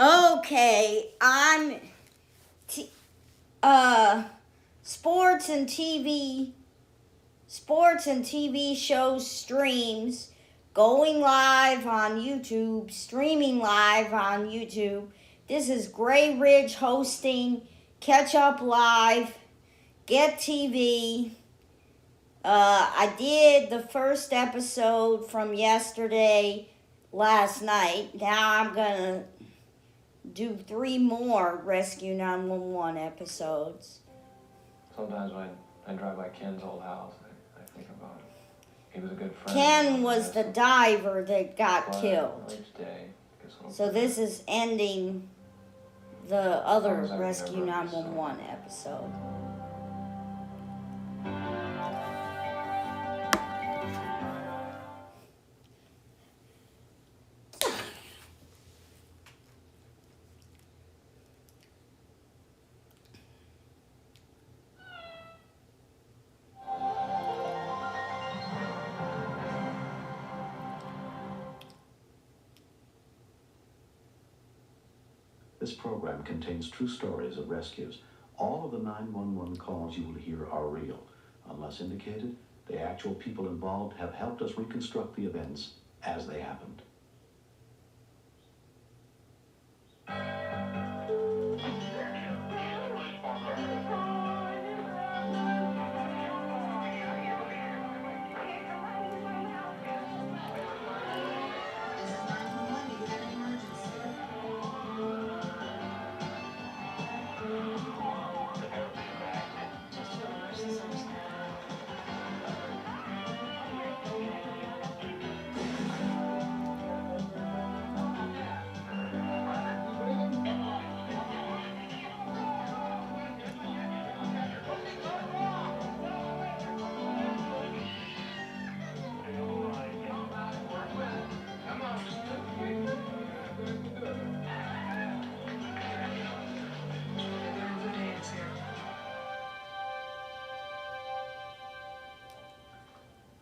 Okay, I'm uh sports and TV shows streams going live on YouTube, streaming live on YouTube. This is Gray Ridge hosting Catch Up Live, Get TV. I did the first episode from yesterday, last night. Now I'm gonna do 3 more Rescue 911 episodes. Sometimes when I drive by Ken's old house, I think about it. He was a good friend. Ken was the diver that got killed. Each day, so this is ending the other Rescue 911 episode. This program contains true stories of rescues. All of the 911 calls you will hear are real. Unless indicated, the actual people involved have helped us reconstruct the events as they happened.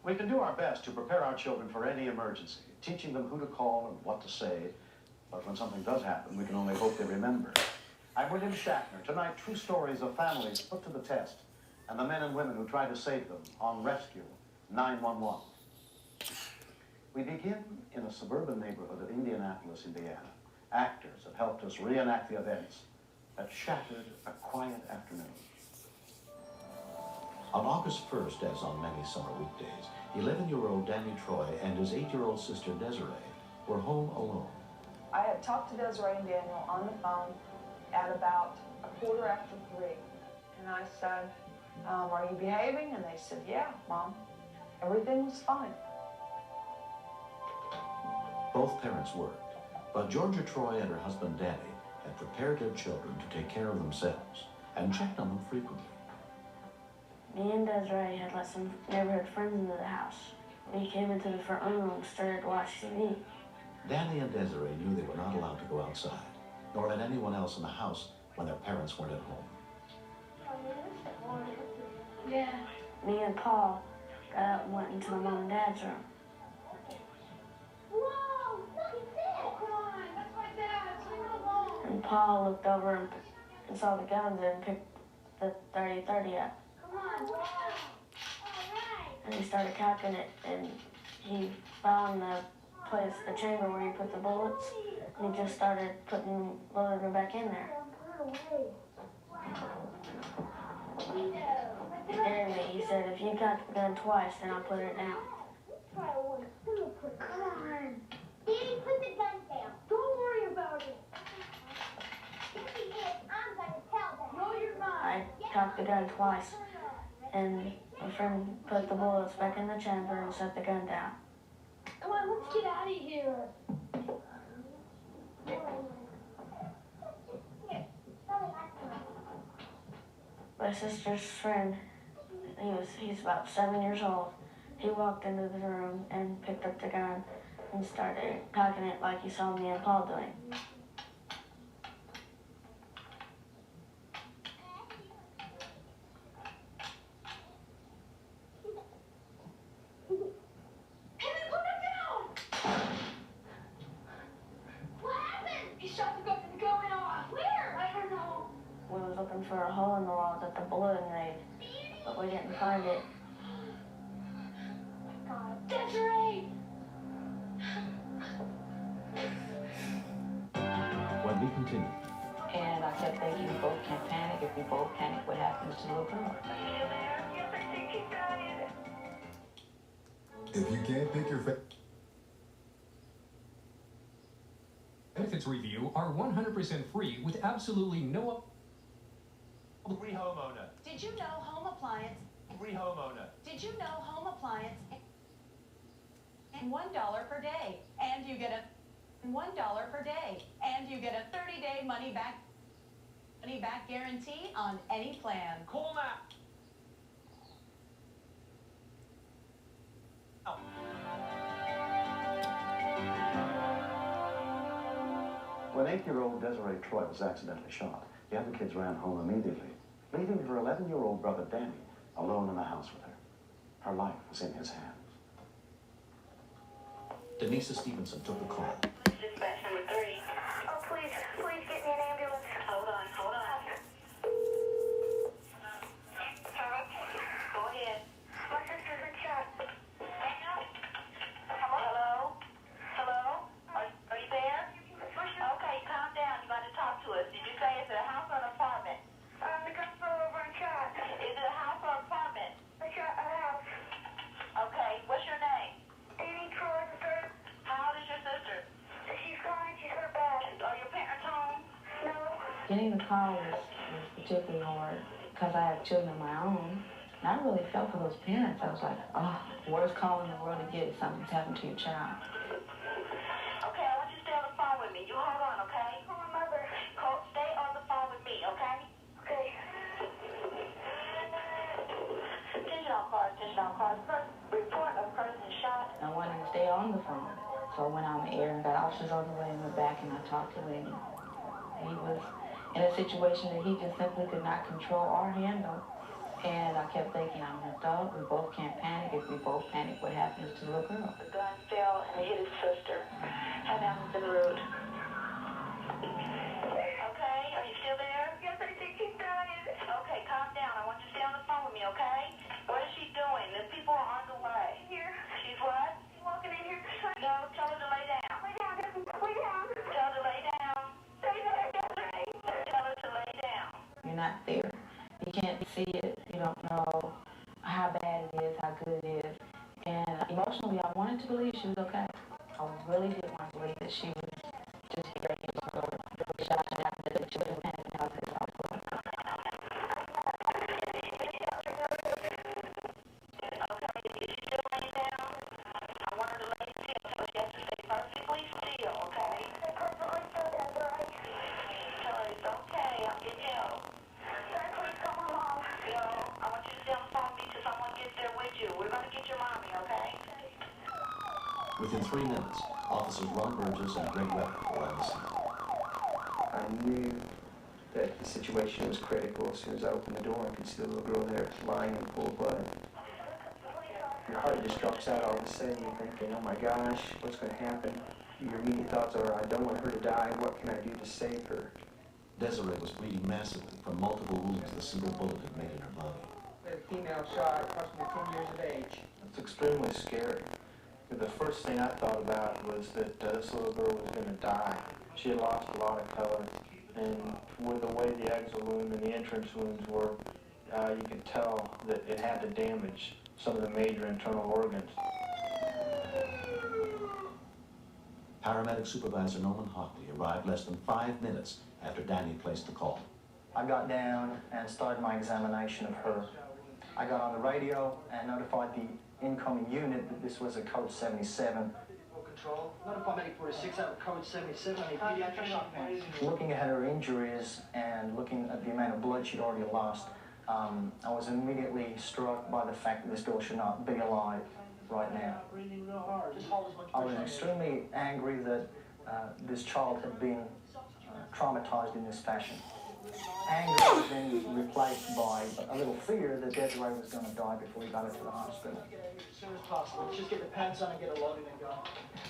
We can do our best to prepare our children for any emergency, teaching them who to call and what to say. But when something does happen, we can only hope they remember. I'm William Shatner. Tonight, true stories of families put to the test and the men and women who try to save them on Rescue 911. We begin in a suburban neighborhood of Indianapolis, Indiana. Actors have helped us reenact the events that shattered a quiet afternoon. On August 1st, as on many summer weekdays, 11-year-old Danny Troy and his 8-year-old sister Desiree were home alone. I had talked to Desiree and Daniel on the phone at about 3:15. And I said, are you behaving? And they said, yeah, Mom. Everything was fine. Both parents worked, but Georgia Troy and her husband Danny had prepared their children to take care of themselves and checked on them frequently. Me and Desiree had let some neighborhood friends into the house. We came into the front room and started to watch TV. Danny and Desiree knew they were not allowed to go outside, nor let anyone else in the house when their parents weren't at home. Yeah. Me and Paul got up and went into my mom and dad's room. Whoa! Look at that! Crying. That's my dad. Leave him alone. And Paul looked over and saw the guns and picked the 30-30 up. Come on. Wow. All right. And he started cocking it, and he found the chamber where he put the bullets, and he just started loading them back in there. He dared me. He said, if you got the gun twice, then I'll put it down. Come on. Daddy, put the gun down. Don't worry about it. If he is, I'm going to tell them. No, you're not. I cocked the gun twice, and my friend put the bullets back in the chamber and set the gun down. Come on, let's get out of here. My sister's friend, he's about 7 years old. He walked into the room and picked up the gun and started cocking it like he saw me and Paul doing. What happened? He shot the gun in the looking for a hole in the wall that the bullet had made, but we didn't find it. Desiree! When we continue, And I kept thinking, we both can't panic. If we both panic, what happens to the little girl? If you can't pick your benefits review are 100% free with absolutely no Free homeowner. Did you know home appliance? Free homeowner. Did you know home appliance? And $1 per day, and you get a $1 per day, and you get a 30-day money back guarantee on any plan. Call now. When 8-year-old Desiree Troy was accidentally shot, the other kids ran home immediately, leaving her 11-year-old brother Danny alone in the house with her. Her life was in his hands. Denisa Stevenson took the call. Dispatch number 3. Oh, please get me an ambulance. Hold on. Go ahead. My sister's been shot. Hello? Are you there? Okay, calm down. You got to talk to us. Did you say it's a house or an apartment? The gun fell over and shot. Is it a house or apartment? I shot a house. Okay, what's your name? Annie Troy III. How old is your sister? She's fine. She's hurt bad. Are your parents home? No. Getting the call was particularly hard because I have children of my own. And I really felt for those parents. I was like, oh, worst call in the world to get if something's happened to your child. Okay, I want you to stay on the phone with me. You hold on, okay? Oh, my mother. Stay on the phone with me, okay? Okay. Attention on cars. Report of person shot. I wanted to stay on the phone. So I went on the air and got officers on the way in the back and I talked to him. He was in a situation that he just simply could not control or handle. And I kept thinking, I'm an adult, we both can't panic. If we both panic, what happens to the little girl? The gun fell and it hit his sister. Head down to the road. Okay, are you still there? Yes, I think she's dying. Okay, calm down. I want you to stay on the phone with me, okay? What is she doing? The people are on the way. Here. She's what? She's walking in here. No, tell her to lay down. Lay down, lay down. Tell her to lay down. Stay there, Desiree. Tell her to lay down. You're not there. You can't see it. You don't know how bad it is, how good it is. And emotionally, I wanted to believe she was okay. I really did want to believe that she was just very shocked and after the children panicking out of this hospital. Within 3 minutes, officers Ron Burgess and Greg Weber were on the scene. I knew that the situation was critical as soon as I opened the door and could see the little girl there lying in pool of blood. Your heart just drops out all of a sudden. You're thinking, oh my gosh, what's going to happen? Your immediate thoughts are, I don't want her to die. What can I do to save her? Desiree was bleeding massively from multiple wounds the single bullet had made in her body. A female shot, approximately 10 years of age. It's extremely scary. The first thing I thought about was that this little girl was going to die. She had lost a lot of color, and with the way the exit wound and the entrance wounds were, you could tell that it had to damage some of the major internal organs. Paramedic Supervisor Norman Hockley arrived less than 5 minutes after Danny placed the call. I got down and started my examination of her. I got on the radio and notified the incoming unit that this was a code 77. Control. Notify medic 46 out of code 77 on a pediatric shock pain. Looking at her injuries and looking at the amount of blood she'd already lost, I was immediately struck by the fact that this girl should not be alive right now. I was extremely angry that this child had been traumatized in this fashion. Anger was then replaced by a little fear that Desiree was going to die before we got her to the hospital. As soon as possible. Let's just get the pads on and get her loaded and go.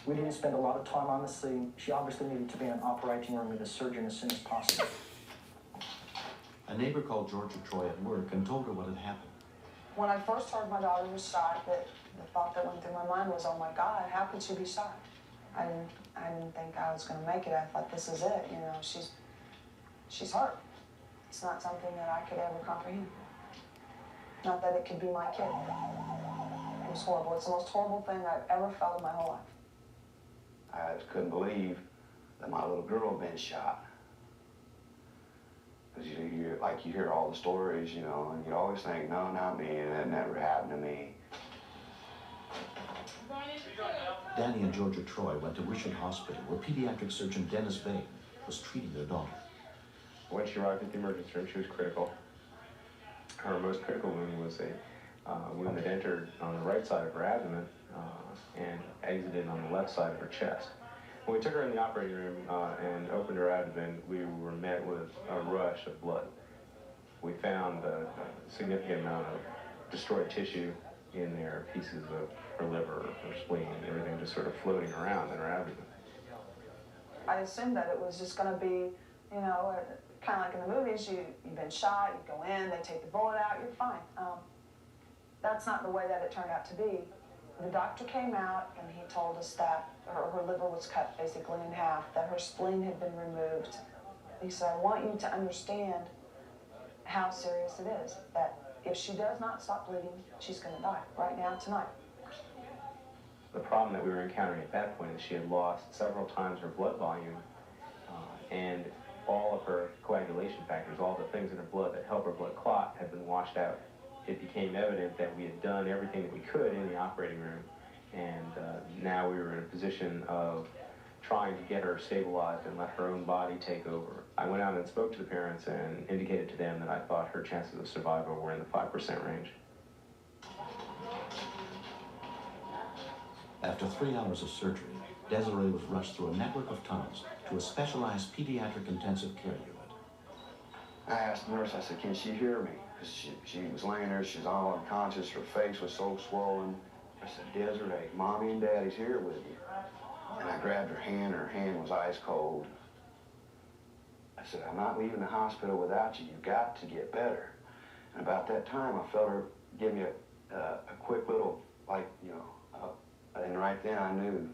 We didn't spend a lot of time on the scene. She obviously needed to be in an operating room with a surgeon as soon as possible. A neighbor called Georgia Troy at work and told her what had happened. When I first heard my daughter was shot, the thought that went through my mind was, oh my God, how could she be shot? I didn't think I was going to make it. I thought, this is it, you know, she's hurt. It's not something that I could ever comprehend. Not that it could be my kid. It was horrible. It's the most horrible thing I've ever felt in my whole life. I just couldn't believe that my little girl had been shot. Because you hear all the stories, you know, and you always think, no, not me, and that never happened to me. Danny and Georgia Troy went to Wishart Hospital, where pediatric surgeon Dennis Bain was treating their daughter. When she arrived at the emergency room, she was critical. Her most critical wound was a wound that entered on the right side of her abdomen and exited on the left side of her chest. When we took her in the operating room and opened her abdomen, we were met with a rush of blood. We found a significant amount of destroyed tissue in there, pieces of her liver, her spleen, everything just sort of floating around in her abdomen. I assumed that it was just going to be, you know, kind of like in the movies, you've been shot, you go in, they take the bullet out, you're fine. That's not the way that it turned out to be. The doctor came out and he told us that her liver was cut basically in half, that her spleen had been removed. He said, I want you to understand how serious it is, that if she does not stop bleeding, she's going to die right now, tonight. The problem that we were encountering at that point is she had lost several times her blood volume and all of her coagulation factors, all the things in her blood that help her blood clot, had been washed out. It became evident that we had done everything that we could in the operating room, and now we were in a position of trying to get her stabilized and let her own body take over. I went out and spoke to the parents and indicated to them that I thought her chances of survival were in the 5% range. After 3 hours of surgery, Desiree was rushed through a network of tunnels to a specialized pediatric intensive care unit. I asked the nurse, I said, can she hear me? Because she was laying there, she was all unconscious, her face was so swollen. I said, Desiree, Mommy and Daddy's here with you. And I grabbed her hand was ice cold. I said, I'm not leaving the hospital without you, you've got to get better. And about that time, I felt her give me a quick little, like, you know, and right then I knew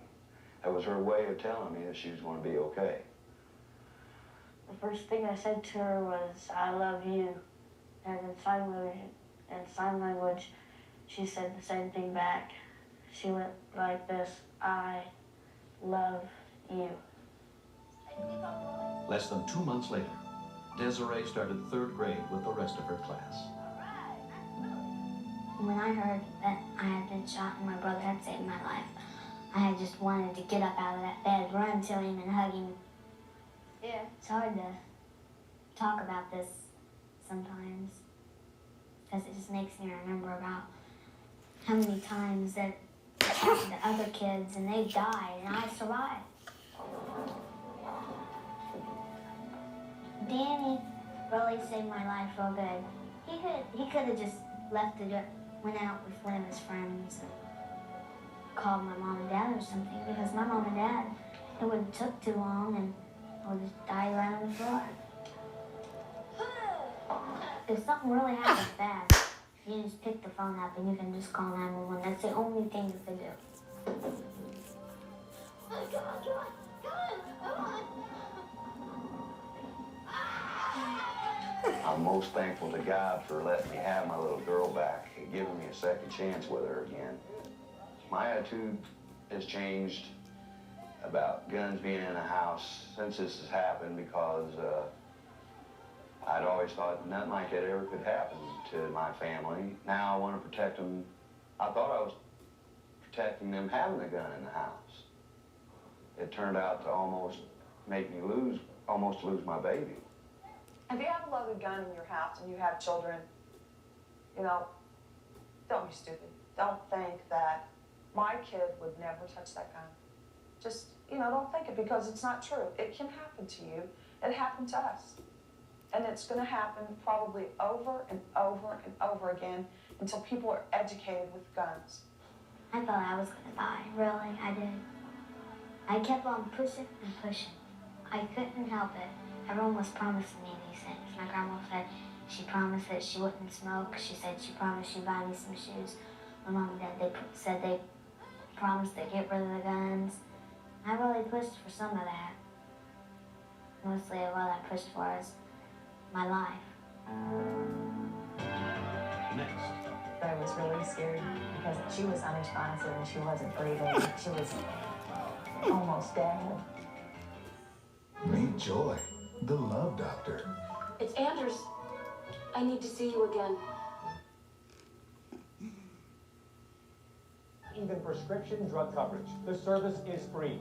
that was her way of telling me that she was going to be okay. The first thing I said to her was, I love you. And in sign language, she said the same thing back. She went like this, I love you. Less than 2 months later, Desiree started 3rd grade with the rest of her class. When I heard that I had been shot and my brother had saved my life, I had just wanted to get up out of that bed, run to him and hug him. Yeah, it's hard to talk about this sometimes, because it just makes me remember about how many times that it's happened to other kids and they've died and I survived. Danny really saved my life real good. He could have just left it, went out with one of his friends and called my mom and dad or something, because my mom and dad, it wouldn't took too long and I would just die right on the floor. If something really happens bad, you just pick the phone up and you can just call 911. That's the only thing that they do. I'm most thankful to God for letting me have my little girl back and giving me a second chance with her again. My attitude has changed about guns being in the house since this has happened, because I'd always thought nothing like that ever could happen to my family. Now I want to protect them. I thought I was protecting them having a gun in the house. It turned out to almost make me lose my baby. If you have a loaded gun in your house and you have children, you know, don't be stupid. Don't think that my kid would never touch that gun. Just, you know, don't think it, because it's not true. It can happen to you. It happened to us. And it's going to happen probably over and over and over again until people are educated with guns. I thought I was going to die. Really, I did. I kept on pushing and pushing. I couldn't help it. Everyone was promising me these things. My grandma said she promised that she wouldn't smoke. She said she promised she'd buy me some shoes. My mom and dad, said they promised to get rid of the guns. I really pushed for some of that. Mostly what I pushed for is my life. Next. I was really scared because she was unresponsive and she wasn't breathing. She was almost dead. Meet Joy, the love doctor. It's Anders. I need to see you again. Even prescription drug coverage. The service is free.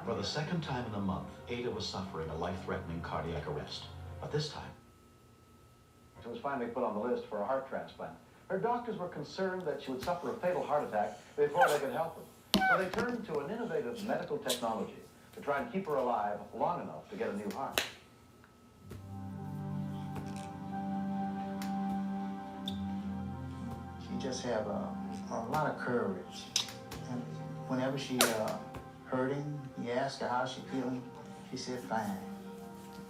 For the second time in a month, Ada was suffering a life-threatening cardiac arrest. But this time, She was finally put on the list for a heart transplant. Her doctors were concerned that she would suffer a fatal heart attack before they could help her. So they turned to an innovative medical technology to try and keep her alive long enough to get a new heart. She just have a lot of courage. And whenever she hurting, you ask her how she feeling, she said fine.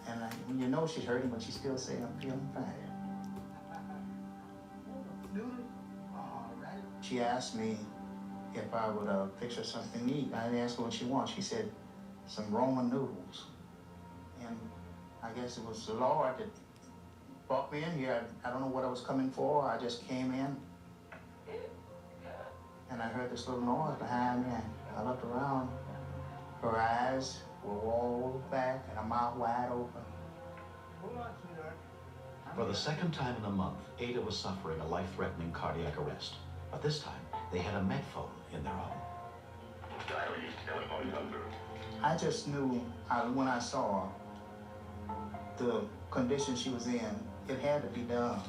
And when you know she's hurting, but she still say, I'm feeling fine. She asked me if I would fix her something to eat. I asked her what she wants. She said some Roman noodles. And I guess it was the Lord that brought me in here. I don't know what I was coming for. I just came in. And I heard this little noise behind me. And I looked around. Her eyes were rolled back and her mouth wide open. for the second time in a month, Ada was suffering a life-threatening cardiac arrest. But this time, they had a Medphone in their home. I just knew when I saw the condition she was in, it had to be done.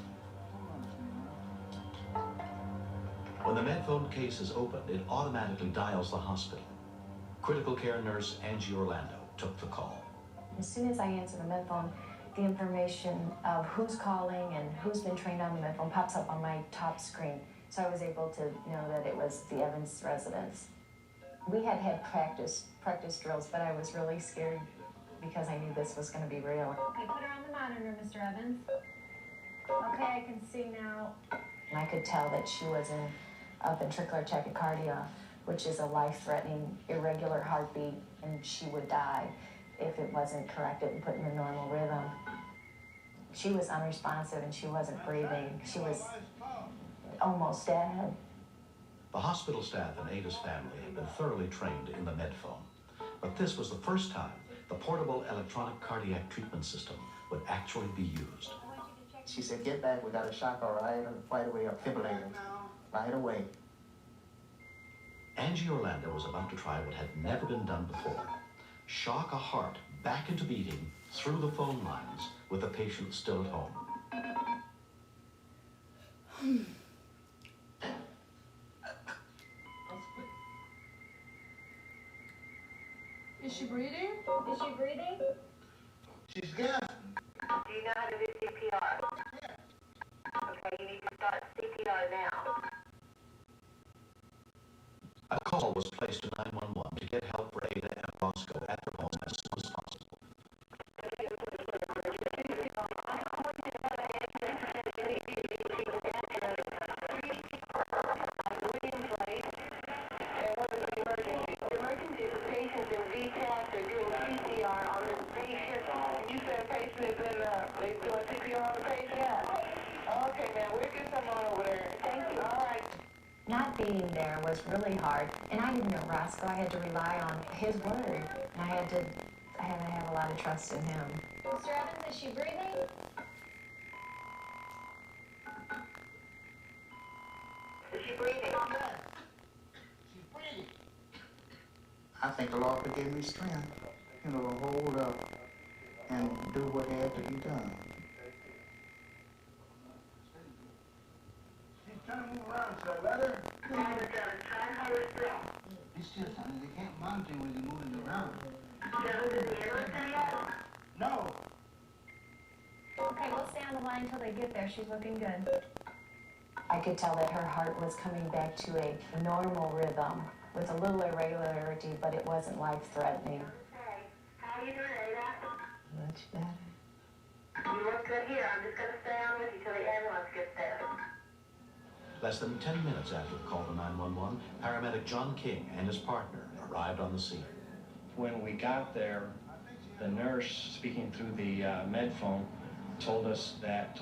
When the Medphone case is opened, it automatically dials the hospital. Critical care nurse Angie Orlando took the call. As soon as I answer the Medphone, the information of who's calling and who's been trained on the Medphone pops up on my top screen. So I was able to know that it was the Evans residence. We had practice drills, but I was really scared because I knew this was going to be real. Okay, put her on the monitor, Mr. Evans. Okay, I can see now. And I could tell that she was in a ventricular tachycardia, which is a life-threatening irregular heartbeat, and she would die if it wasn't corrected and put in the normal rhythm. She was unresponsive and she wasn't breathing. She was almost dead. The hospital staff and Ada's family had been thoroughly trained in the Medphone. But this was the first time the portable electronic cardiac treatment system would actually be used. She said, get back, we got a shock right away, a defibrillator, right away. Angie Orlando was about to try what had never been done before. Shock a heart back into beating through the phone lines with the patient still at home. Is she breathing? Is she breathing? She's gasping. Do you know how to do CPR? Okay, you need to start CPR now. A call was placed to 911 to get help for Ada and Roscoe at their home as soon as possible. Not being there was really hard, and I didn't know Roscoe. I had to rely on his word, and I had to have a lot of trust in him. Mr. Evans, is she breathing? Is she breathing? I think the Lord could give me strength, to hold up and do what had to be done. She's trying to move around, so let her. It's still something they can't monitor when they're moving around. No. Okay, we'll stay on the line until they get there. She's looking good. I could tell that her heart was coming back to a normal rhythm with a little irregularity, but it wasn't life-threatening. How are you doing, Ada? much better. You look good here. I'm just going to stay on with you till the ambulance gets there. Less than 10 minutes after the call to 911, paramedic John King and his partner arrived on the scene. When we got there, the nurse, speaking through the med phone, told us that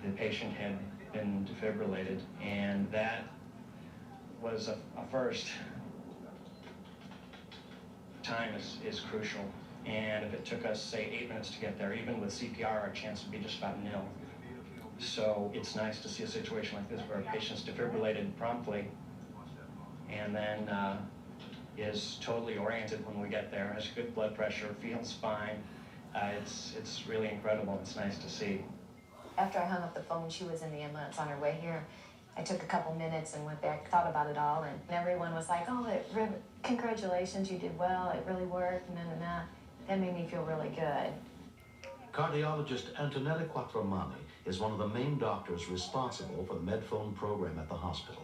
the patient had been defibrillated, and that was a first. Time is crucial, and if it took us, say, 8 minutes to get there, even with CPR, our chance would be just about nil. So it's nice to see a situation like this where a patient's defibrillated promptly and then is totally oriented when we get there, has good blood pressure, feels fine. It's really incredible. It's nice to see. After I hung up the phone, she was in the ambulance on her way here. I took a couple minutes and went back, thought about it all, and everyone was like, oh, congratulations, you did well, it really worked, and then that made me feel really good. Cardiologist Antonella Quattromani is one of the main doctors responsible for the Medphone program at the hospital.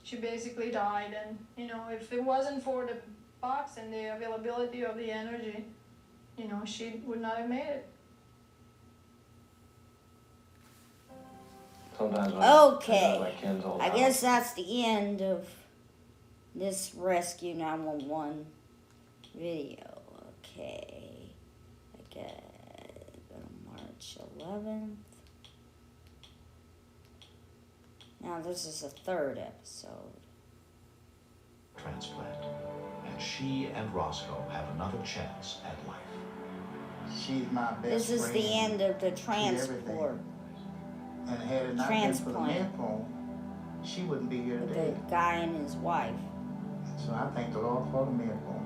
She basically died, and if it wasn't for the box and the availability of the energy, she would not have made it. Okay, I guess that's the end of this Rescue 911 video. Okay, I get March 11th. Now this is the third episode. Transplant. And she and Roscoe have another chance at life. She's my best This is friend. the end of the She's transport. everything. And had it not been for the Medphone, she wouldn't be here today. The guy and his wife. So I thank the Lord for the Medphone.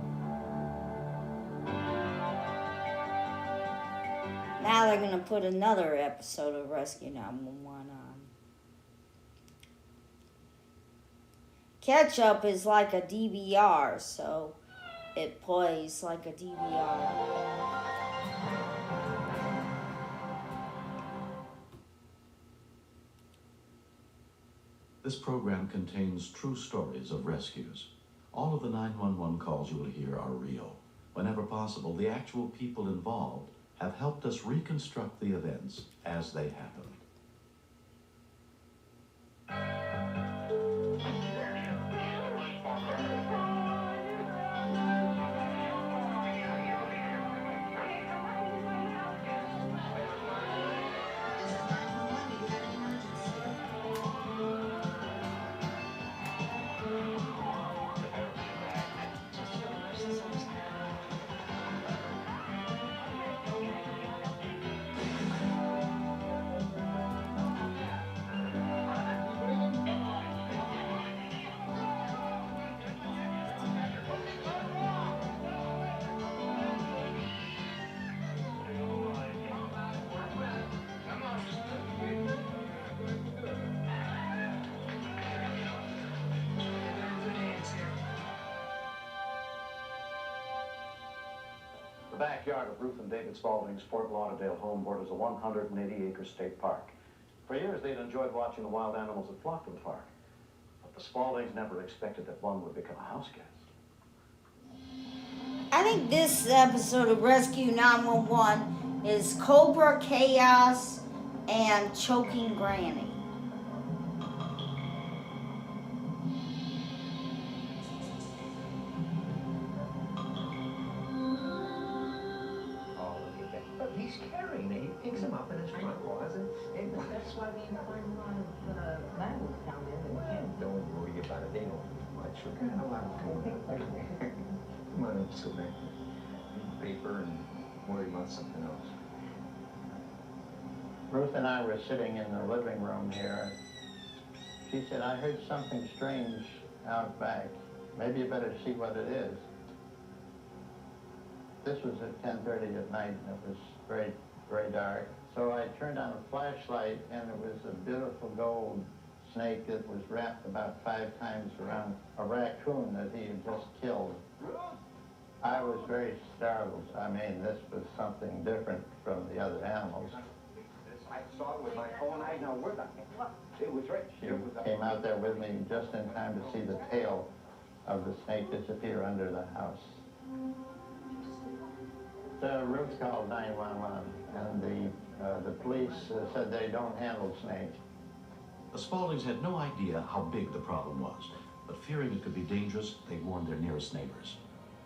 Now they're gonna put another episode of Rescue 911 on. Catch Up is like a DVR, so it plays like a DVR. This program contains true stories of rescues. All of the 911 calls you will hear are real. Whenever possible, the actual people involved have helped us reconstruct the events as they happened. The backyard of Ruth and David Spaulding's Fort Lauderdale home borders a 180-acre state park. For years, they'd enjoyed watching the wild animals that flocked to the park. But the Spauldings never expected that one would become a house guest. I think this episode of Rescue 911 is Cobra Chaos and Choking Granny. He's carrying it. He picks him up in his front closet, and that's why we find a lot of mammals down there in the camp. Don't worry about it. They don't do much. Come on, let's go back. Paper and worry about something else. Ruth and I were sitting in the living room here. She said, I heard something strange out back. Maybe you better see what it is. This was at 10:30 at night, and it was very, very dark. So I turned on a flashlight, and it was a beautiful gold snake that was wrapped about 5 times around a raccoon that he had just killed. I was very startled. I mean, this was something different from the other animals. I saw it with my own eyes. Now, where the heck? It was right She here. came out there with me just in time to see the tail of the snake disappear under the house. Ruth called 911, and the police said they don't handle snakes. The Spauldings had no idea how big the problem was, but fearing it could be dangerous, they warned their nearest neighbors.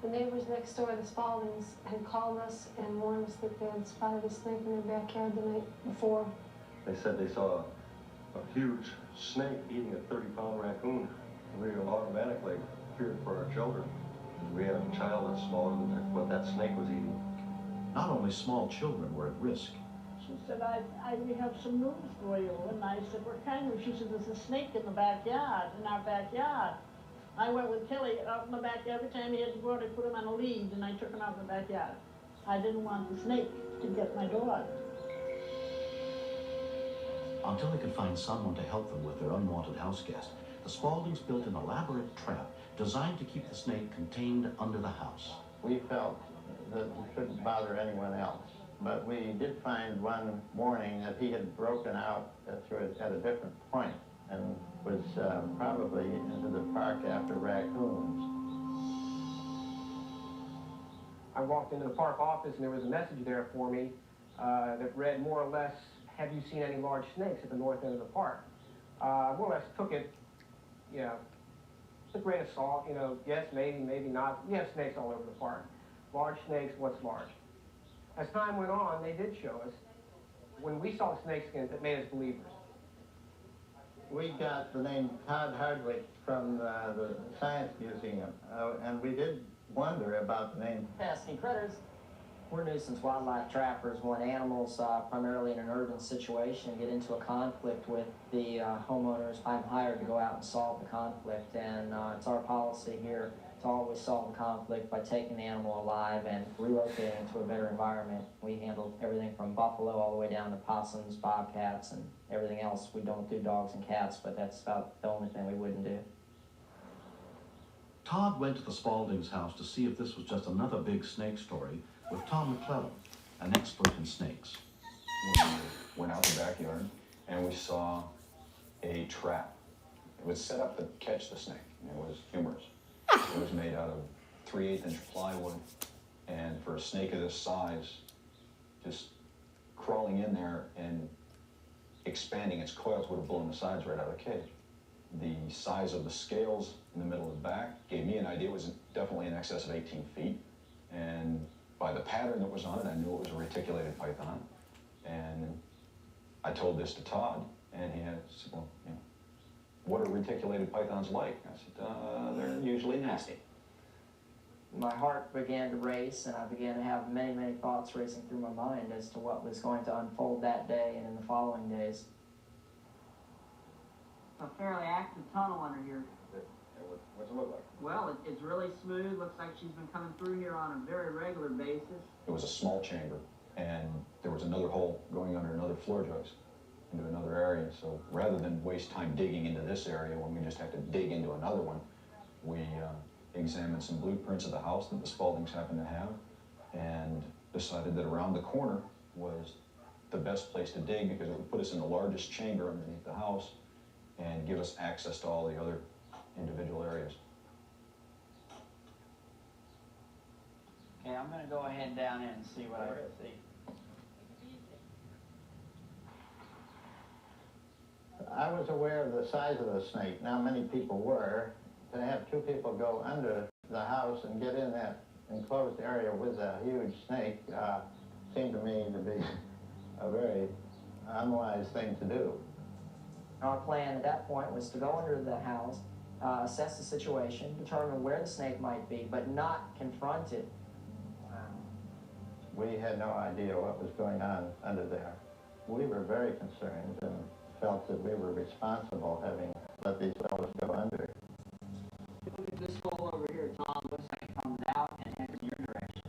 The neighbors next door, the Spauldings, had called us and warned us that they had spotted a snake in their backyard the night before. They said they saw a huge snake eating a 30-pound raccoon. We automatically feared for our children. We had a child that's smaller than what that snake was eating. Not only small children were at risk. She said, we have some news for you. And I said, what kind of? She said, there's a snake in the backyard, in our backyard. I went with Kelly out in the backyard. Every time he had to go out, I put him on a lead, and I took him out in the backyard. I didn't want the snake to get my dog. Until they could find someone to help them with their unwanted house guest, the Spauldings built an elaborate trap designed to keep the snake contained under the house. We felt that we shouldn't bother anyone else, but we did find one morning that he had broken out at a different point and was probably into the park after raccoons. I walked into the park office and there was a message there for me that read more or less, have you seen any large snakes at the north end of the park? I more or less took it, you know, with a grain of salt, you know, yes, maybe, maybe not. We have snakes all over the park. Large snakes, what's large? As time went on, they did show us. When we saw the snake skins, it made us believers. We got the name Todd Hardwick from the Science Museum, and we did wonder about the name. Pesky critters. We're nuisance wildlife trappers when animals, primarily in an urban situation, get into a conflict with the homeowners. I'm hired to go out and solve the conflict, and it's our policy here to always solve the conflict by taking the animal alive and relocating to a better environment. We handle everything from buffalo all the way down to possums, bobcats, and everything else. We don't do dogs and cats, but that's about the only thing we wouldn't do. Todd went to the Spauldings' house to see if this was just another big snake story with Tom McClellan, an expert in snakes. We went out in the backyard and we saw a trap. It was set up to catch the snake. It was humorous. It was made out of 3/8-inch plywood, and for a snake of this size, just crawling in there and expanding its coils would have blown the sides right out of the cage. The size of the scales in the middle of the back gave me an idea. It was definitely in excess of 18 feet. And by the pattern that was on it, I knew it was a reticulated python. And I told this to Todd, and he said, well, you know, what are reticulated pythons like? I said, they're usually nasty. My heart began to race, and I began to have many, many thoughts racing through my mind as to what was going to unfold that day and in the following days. A fairly active tunnel under here. What's it look like? Well, it's really smooth. Looks like she's been coming through here on a very regular basis. It was a small chamber, and there was another hole going under another floor joist into another area. So rather than waste time digging into this area when we just have to dig into another one, we examined some blueprints of the house that the Spauldings happened to have and decided that around the corner was the best place to dig because it would put us in the largest chamber underneath the house and give us access to all the other individual areas. Okay, I'm going to go ahead down in and see what I can see. I was aware of the size of the snake. Now many people were. To have two people go under the house and get in that enclosed area with a huge snake seemed to me to be a very unwise thing to do. Our plan at that point was to go under the house, assess the situation, determine where the snake might be, but not confront it. We had no idea what was going on under there. We were very concerned and felt that we were responsible having let these fellows go under. Look at this hole over here, Tom. Looks like it comes out and heads in your direction.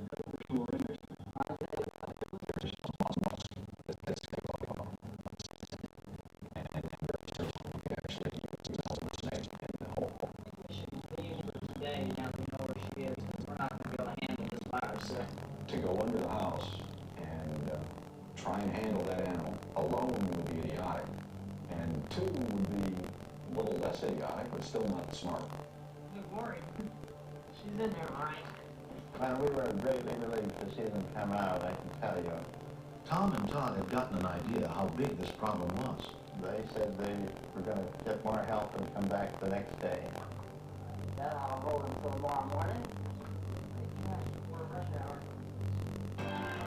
To go under the house and try and handle that animal alone would be idiotic, and two would be a little less idiotic, but still not smart. Good morning. She's in there, all right. Well, we were greatly relieved to see them come out, I can tell you. Tom and Todd had gotten an idea how big this problem was. They said they were going to get more help and come back the next day. Then I'll hold them till tomorrow morning.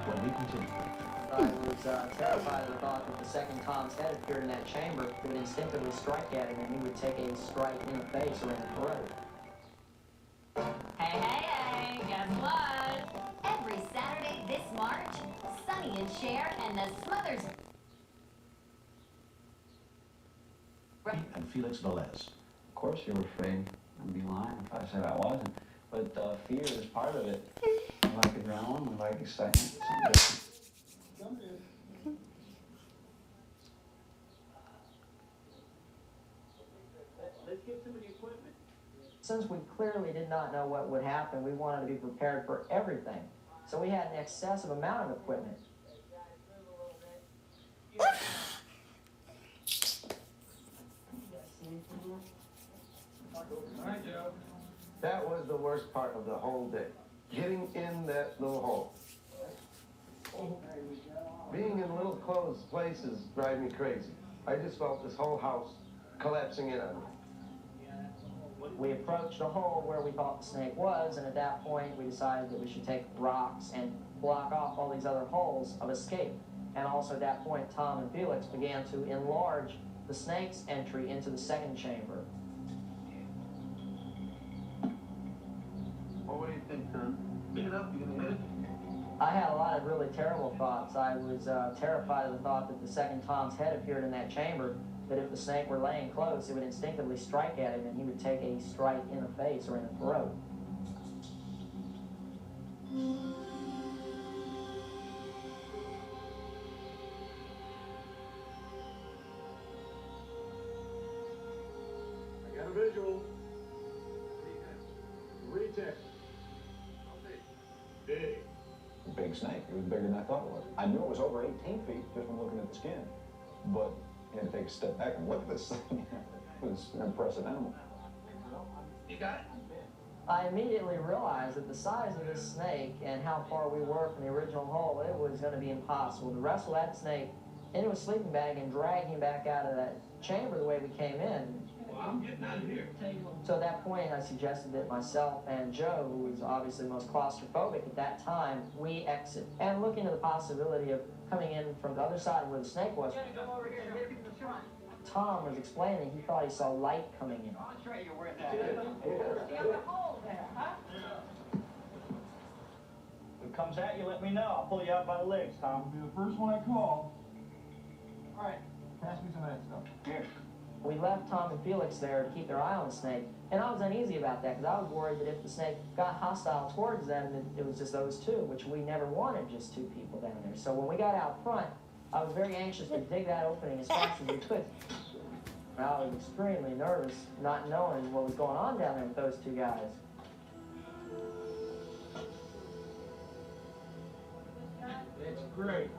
When we continue. I was terrified of the thought that the second Tom's head appeared in that chamber, it would instinctively strike at him and he would take a strike in the face or in the throat. Hey, guess what? Every Saturday this March, Sonny and Cher and the Smothers. And Felix Velez. Of course you're afraid. I'd be lying if I said I wasn't. But fear is part of it. I like adrenaline, I like excitement. Let's get some of the equipment. Since we clearly did not know what would happen, we wanted to be prepared for everything. So we had an excessive amount of equipment. Hi, Joe. That was the worst part of the whole day. Getting in that little hole. Being in little closed places drive me crazy. I just felt this whole house collapsing in on me. We approached the hole where we thought the snake was, and at that point we decided that we should take rocks and block off all these other holes of escape. And also at that point, Tom and Felix began to enlarge the snake's entry into the second chamber. Well, what do you think, Tom? Pick it up, you gonna hit it? I had a lot of really terrible thoughts. I was terrified of the thought that the second Tom's head appeared in that chamber, that if the snake were laying close, it would instinctively strike at him and he would take a strike in the face or in the throat. I got a visual. Retake. Big. Big snake. It was bigger than I thought it was. I knew it was over 18 feet just from looking at the skin. But you had to take a step back and look at this thing. It was an impressive animal. You got it? I immediately realized that the size of this snake and how far we were from the original hole, it was going to be impossible to wrestle that snake into a sleeping bag and drag him back out of that chamber the way we came in. Well, I'm getting out of here. So at that point, I suggested that myself and Joe, who was obviously the most claustrophobic at that time, we exit and look into the possibility of coming in from the other side where the snake was. Tom was explaining he thought he saw light coming in. I'll show you where that is. See on the hole there, huh? If it comes at you, let me know. I'll pull you out by the legs, Tom. You'll be the first one I call. All right, pass me some of that stuff. Here. We left Tom and Felix there to keep their eye on the snake, and I was uneasy about that because I was worried that if the snake got hostile towards them, that it was just those two, which we never wanted just two people down there. So when we got out front, I was very anxious to dig that opening as fast as we could. I was extremely nervous, not knowing what was going on down there with those two guys. It's great.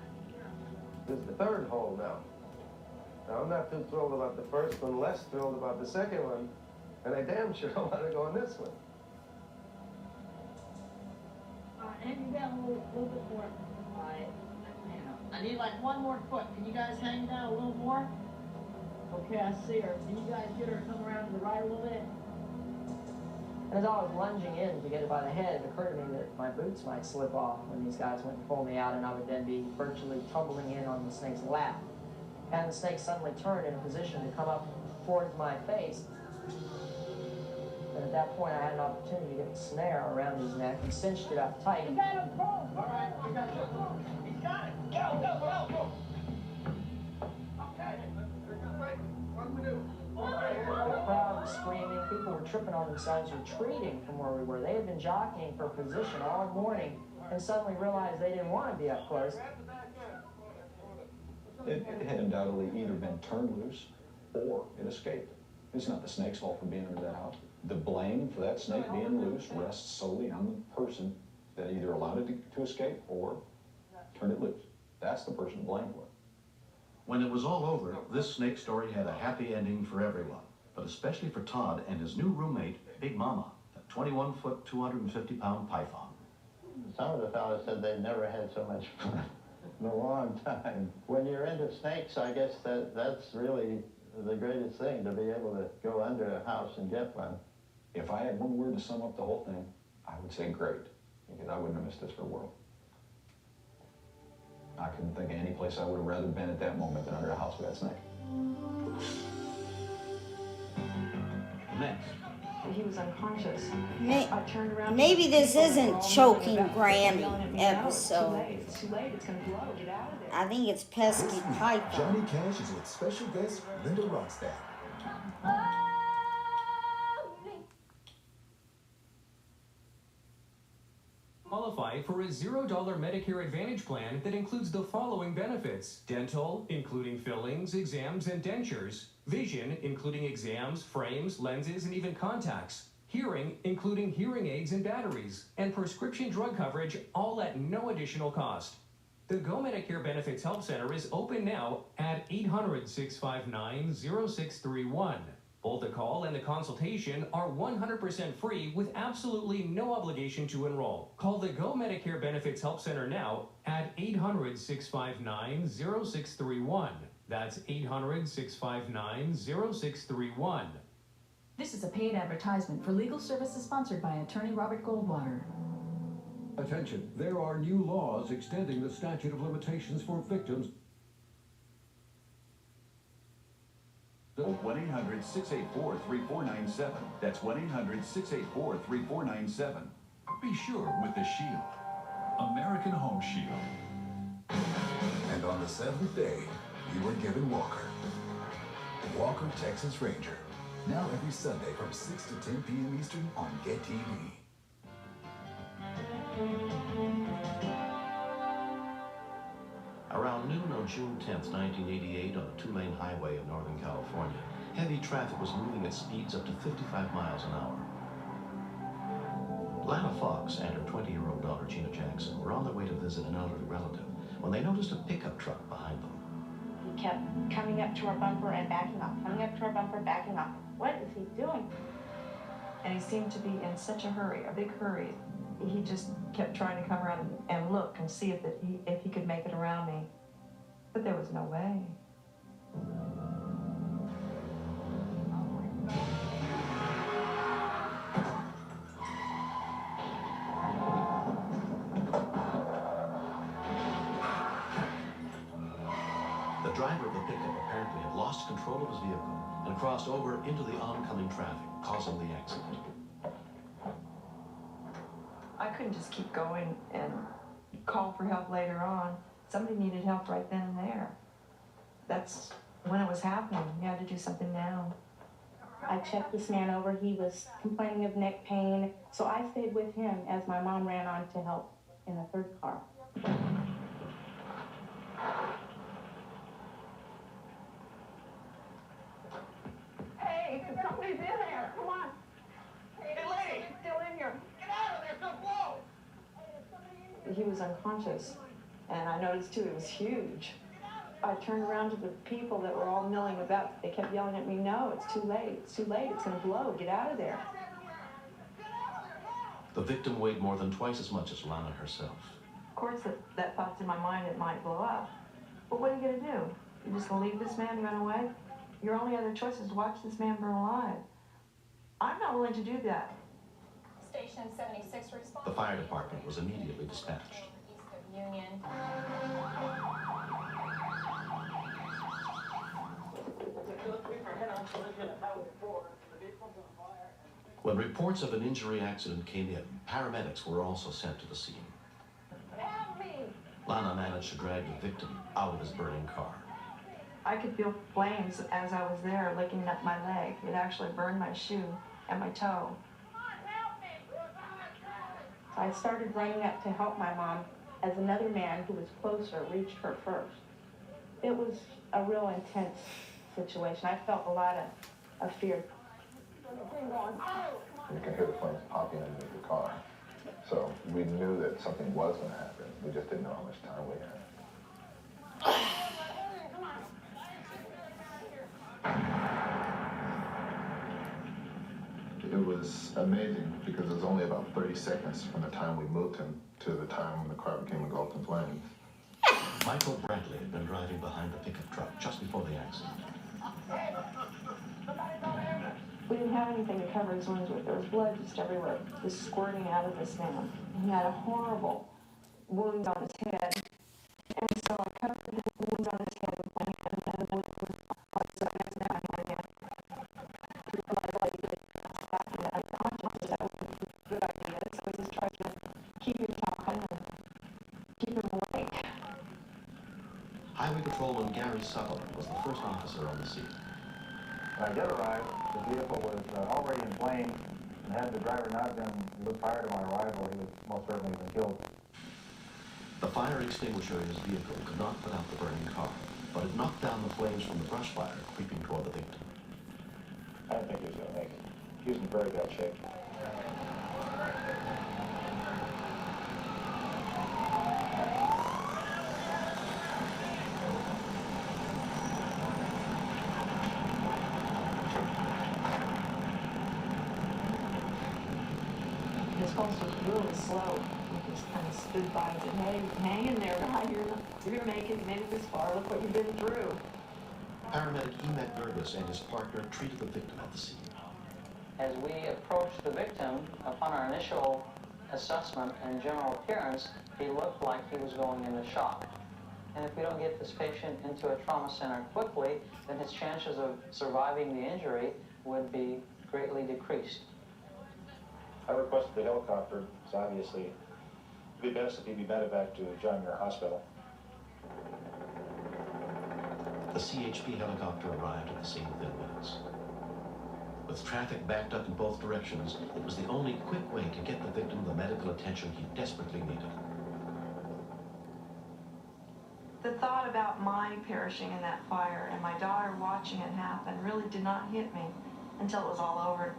This is the third hole now. Now, I'm not too thrilled about the first one, less thrilled about the second one, and I damn sure don't want to go in this one. And you got a little bit more. All right. I need like one more foot. Can you guys hang down a little more? Okay, I see her. Can you guys get her to come around to the right a little bit? And as I was lunging in to get it by the head, it occurred to me that my boots might slip off when these guys went and pulled me out, and I would then be virtually tumbling in on the snake's lap. And the snake suddenly turned in a position to come up towards my face. And at that point, I had an opportunity to get the snare around his neck and cinched it up tight. You got him, pull. All right, we got you. He's got it. Go. Okay. What do we do? The crowd was screaming. People were tripping on themselves, retreating from where we were. They had been jockeying for position all morning and suddenly realized they didn't want to be up close. It had undoubtedly either been turned loose or it escaped. It's not the snake's fault for being under that house. The blame for that snake being loose rests solely on the person that either allowed it to escape or turned it loose. That's the person to blame for it. When it was all over, this snake story had a happy ending for everyone, but especially for Todd and his new roommate, Big Mama, a 21-foot, 250-pound python. some of the fellas said they'd never had so much fun in a long time. When you're into snakes, I guess that's really the greatest thing, to be able to go under a house and get one. If I had one word to sum up the whole thing, I would say great, because I wouldn't have missed this for the world. I couldn't think of any place I would have rather been at that moment than under a house with that snake. Next. He was unconscious. May- I turned around. Maybe this isn't choking Grammy It's too episode. late. It's too late. It's gonna blow. Get out of there. I think it's Pesky Python. Johnny Cash is with special guest Linda Ronstadt. Qualify for a $0 Medicare Advantage plan that includes the following benefits: dental, including fillings, exams, and dentures; vision, including exams, frames, lenses, and even contacts; hearing, including hearing aids and batteries; and prescription drug coverage, all at no additional cost. The Go Medicare Benefits Help Center is open now at 800-659-0631. Both the call and the consultation are 100% free with absolutely no obligation to enroll. Call the Go Medicare Benefits Help Center now at 800-659-0631. That's 800-659-0631. This is a paid advertisement for legal services sponsored by attorney Robert Goldwater. Attention, there are new laws extending the statute of limitations for victims. 1-800-684-3497. That's 1-800-684-3497. Be sure with the Shield. American Home Shield. And on the 7th day, we were given Walker. Walker Texas Ranger. Now every Sunday from 6 to 10 p.m. Eastern on Get TV. Around noon on June 10th, 1988, on a two-lane highway in Northern California, heavy traffic was moving at speeds up to 55 miles an hour. Lana Fox and her 20-year-old daughter, Gina Jackson, were on their way to visit an elderly relative when they noticed a pickup truck behind them. He kept coming up to our bumper and backing off, coming up to our bumper, backing off. What is he doing? And he seemed to be in such a hurry, a big hurry. He just kept trying to come around and look and see if he could make it around me. But there was no way. The driver of the pickup apparently had lost control of his vehicle and crossed over into the oncoming traffic, causing the accident. I couldn't just keep going and call for help later on. Somebody needed help right then and there. That's when it was happening. You had to do something now. I checked this man over. He was complaining of neck pain, so I stayed with him as my mom ran on to help in the third car. Hey, somebody's in there. Come on. Hey, lady, still in here. Get out of there. Don't blow. He was unconscious. And I noticed too, it was huge. I turned around to the people that were all milling about. They kept yelling at me, no, it's too late. It's too late. It's going to blow. Get out of there. The victim weighed more than twice as much as Lana herself. Of course, that thought's in my mind, it might blow up. But what are you going to do? You're just going to leave this man to run away? Your only other choice is to watch this man burn alive. I'm not willing to do that. Station 76 response. The fire department was immediately dispatched. East of Union. When reports of an injury accident came in, paramedics were also sent to the scene. Help me. Lana managed to drag the victim out of his burning car. I could feel flames as I was there licking up my leg. It actually burned my shoe and my toe. So I started running up to help my mom as another man who was closer reached her first. It was a real intense situation. I felt a lot of fear. You can hear the flames popping underneath the car. So we knew that something was going to happen. We just didn't know how much time we had. It was was amazing because it was only about 30 seconds from the time we moved him to the time when the car became engulfed in flames. Michael Bradley had been driving behind the pickup truck just before the accident. We didn't have anything to cover his wounds with. There was blood just everywhere, just squirting out of this man. He had a horrible wound on his head. And so I covered the wound on his head with my hand, and then the wound was so I guess now I had again. Unconscious, that was a good idea. So we just tried to keep him talking and keep him awake. Highway Patrolman Gary Sutherland was the first officer on the scene. When I did arrive, the vehicle was already in flames, and had the driver not been lit prior to my arrival, he would most certainly have been killed. The fire extinguisher in his vehicle could not put out the burning car, but it knocked down the flames from the brush fire creeping toward the victim. I didn't think he was going to make it. He was in very bad shape. His pulse was really slow. He just kind of stood by and said, hey, hang in there, guy. You're going to make it. You made it this far. Look what you've been through. Paramedic Emet Gervis and his partner treated the victim at the scene. As we approached the victim, upon our initial assessment and general appearance, he looked like he was going into shock. And if we don't get this patient into a trauma center quickly, then his chances of surviving the injury would be greatly decreased. I requested the helicopter, so obviously it'd be best if he'd be medevac to John Muir Hospital. The CHP helicopter arrived at the scene within minutes. With traffic backed up in both directions, it was the only quick way to get the victim the medical attention he desperately needed. The thought about my perishing in that fire and my daughter watching it happen really did not hit me until it was all over.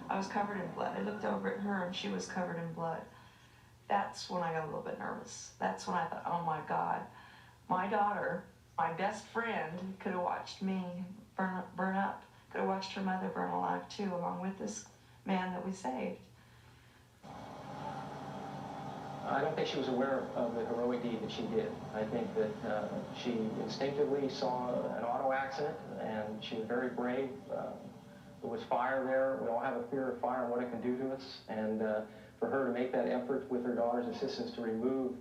I was covered in blood. I looked over at her and she was covered in blood. That's when I got a little bit nervous. That's when I thought, oh my God, my daughter, my best friend, could have watched me burn up, could have watched her mother burn alive too, along with this man that we saved. I don't think she was aware of the heroic deed that she did. I think that she instinctively saw an auto accident, and she was very brave. There was fire there. We all have a fear of fire and what it can do to us. And for her to make that effort with her daughter's assistance to remove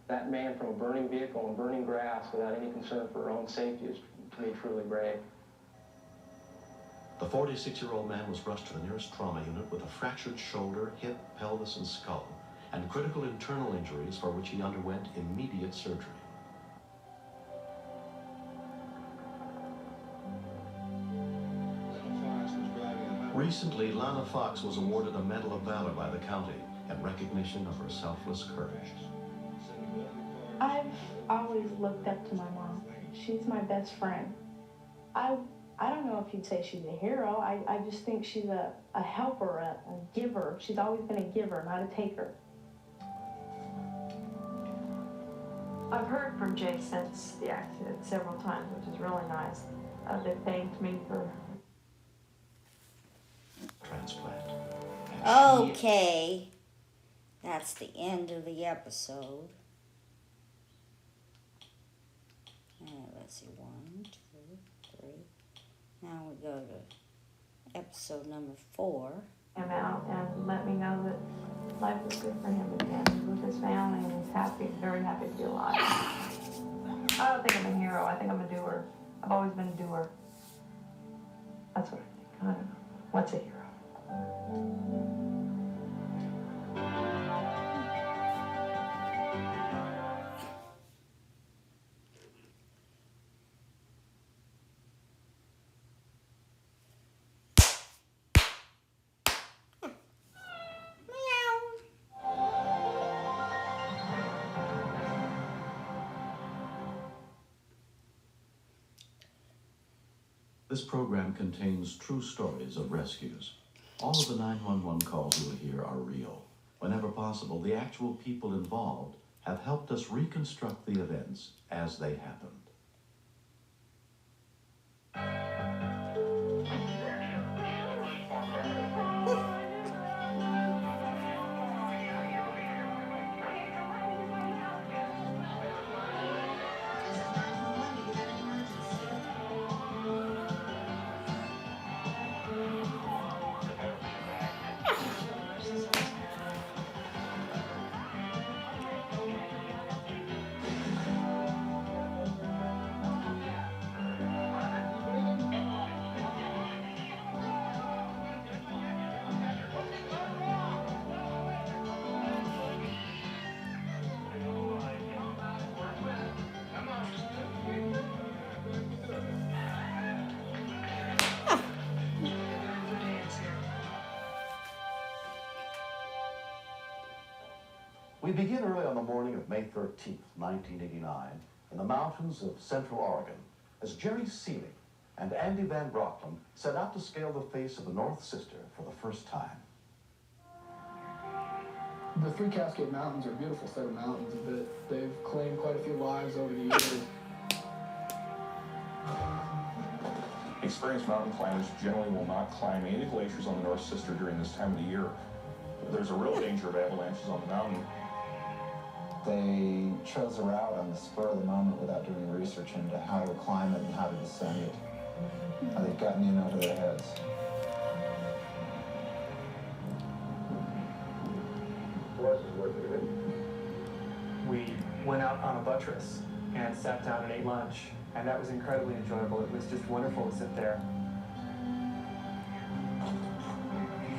that man from a burning vehicle and burning grass without any concern for her own safety is, to me, truly brave. The 46-year-old man was rushed to the nearest trauma unit with a fractured shoulder, hip, pelvis, and skull, and critical internal injuries for which he underwent immediate surgery. Recently, Lana Fox was awarded a Medal of Valor by the county in recognition of her selfless courage. I've always looked up to my mom. She's my best friend. I don't know if you'd say she's a hero. I just think she's a helper, a giver. She's always been a giver, not a taker. I've heard from Jay since the accident several times, which is really nice. They thanked me for transplant. Okay. That's the end of the episode. Let's see, 1, 2, 3. Now we go to episode number 4. him out and let me know that life was good for him again with his family, and he's happy, very happy to be alive. I don't think I'm a hero. I think I'm a doer. I've always been a doer. That's what I think. I don't know. What's a hero? This program contains true stories of rescues. All of the 911 calls you will hear are real. Whenever possible, the actual people involved have helped us reconstruct the events as they happened. We begin early on the morning of May 13th, 1989, in the mountains of Central Oregon, as Jerry Seeley and Andy Van Brocklin set out to scale the face of the North Sister for the first time. The Three Cascade Mountains are a beautiful set of mountains that they've claimed quite a few lives over the years. Experienced mountain climbers generally will not climb any of the glaciers on the North Sister during this time of the year. There's a real danger of avalanches on the mountain. They chose a route on the spur of the moment without doing research into how to climb it and how to descend it. They've gotten in over their heads. We went out on a buttress and sat down and ate lunch, and that was incredibly enjoyable. It was just wonderful to sit there.